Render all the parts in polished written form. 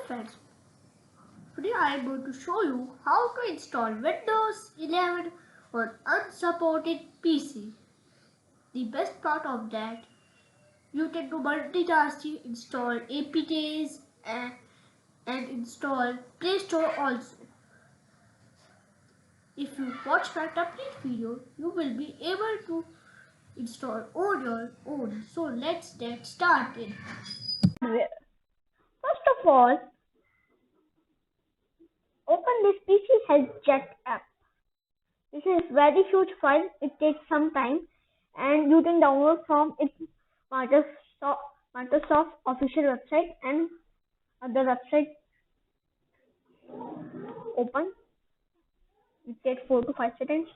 friends, today I am going to show you how to install Windows 11 on unsupported PC. The best part of that, you can do multitasking, install APKs and install Play Store also. If you watch my complete video, you will be able to install on your own. So let's get started. First of all, open this PC Help Chat app. This is very huge file. It takes some time, and you can download from its Microsoft, Microsoft official website and other website. Open. It takes 4 to 5 seconds.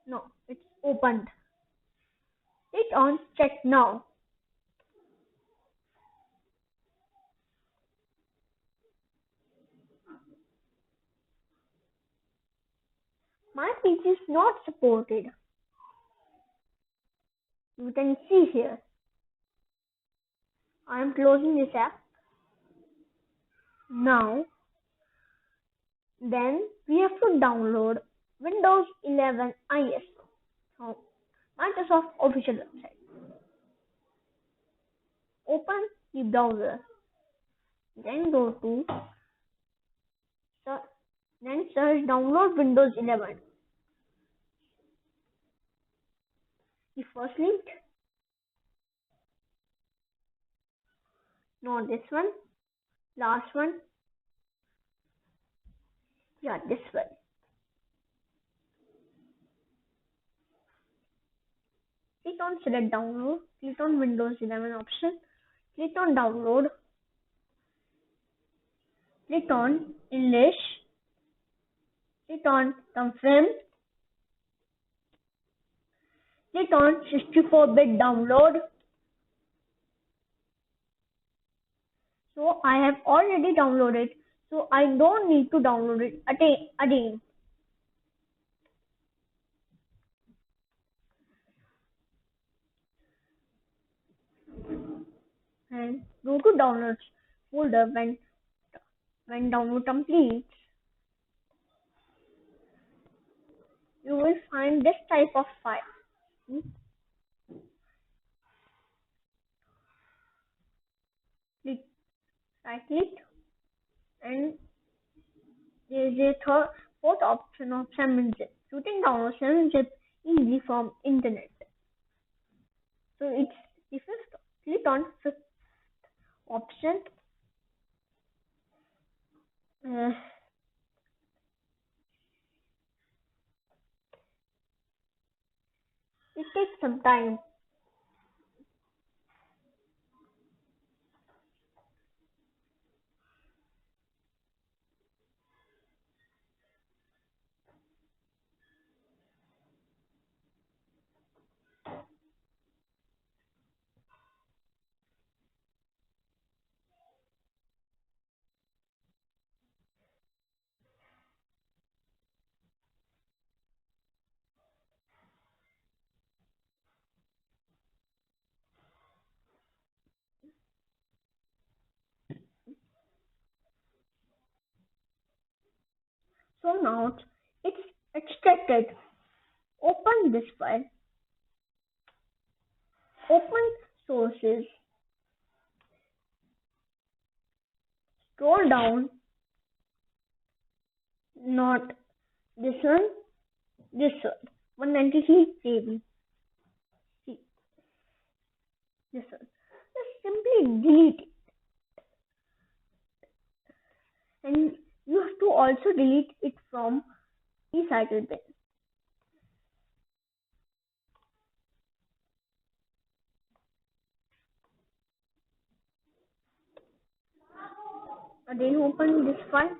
No, it's opened. Click on Check Now. My PC is not supported. You can see here. I am closing this app. Now, then we have to download Windows 11 IS from Microsoft official website. Open the browser. Then go to then search download Windows 11. The first link, not this one, last one, yeah, this one. Click on select download, click on Windows 11 option, click on download, click on English, click on confirm, click on 64-bit download. So I have already downloaded, so I don't need to download it again. And go to downloads folder when download completes. You will find this type of file. Right click and there is a fourth option of 7-zip. You can download 7-zip easily from internet. So it's the fifth. Click on fifth option. It takes some time. So now it's extracted. Open this file. Open sources. Scroll down. Not this one. This one. 193 KB. See. This one. Just simply delete it. And you have to also delete it from recycle bin. Again open this file.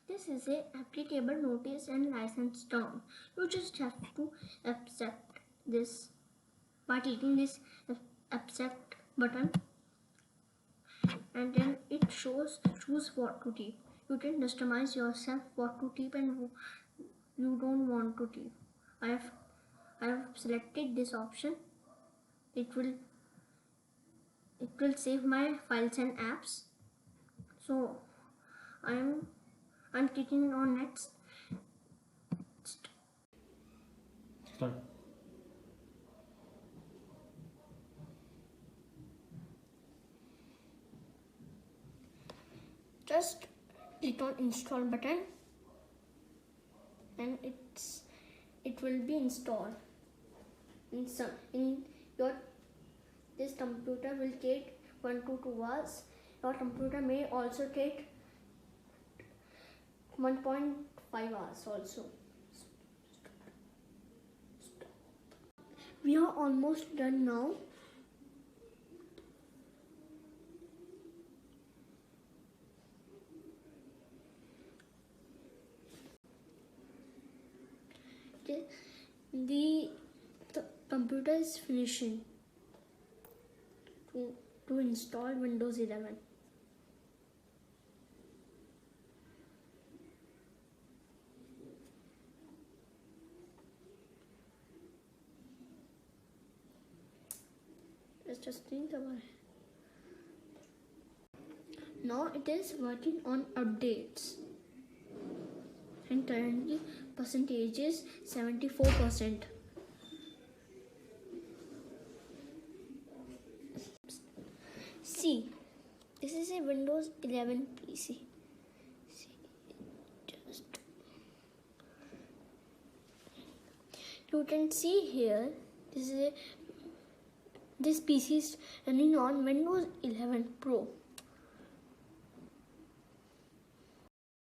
This is a applicable notice and license term. You just have to accept this by clicking this accept button, and then it shows choose what to type. You can customize yourself what to type and you don't want to type. I have selected this option. It will save my files and apps. So I'm clicking on next. Start. Just click on install button and it will be installed. This computer will take 1 to 2 hours. Your computer may also take 1.5 hours also. We are almost done now. The computer is finishing to install Windows 11. Let's just think about it. Now it is working on updates, and currently percentage is 74%. See, this is a Windows 11 PC. You can see here, this PC is running on Windows 11 Pro.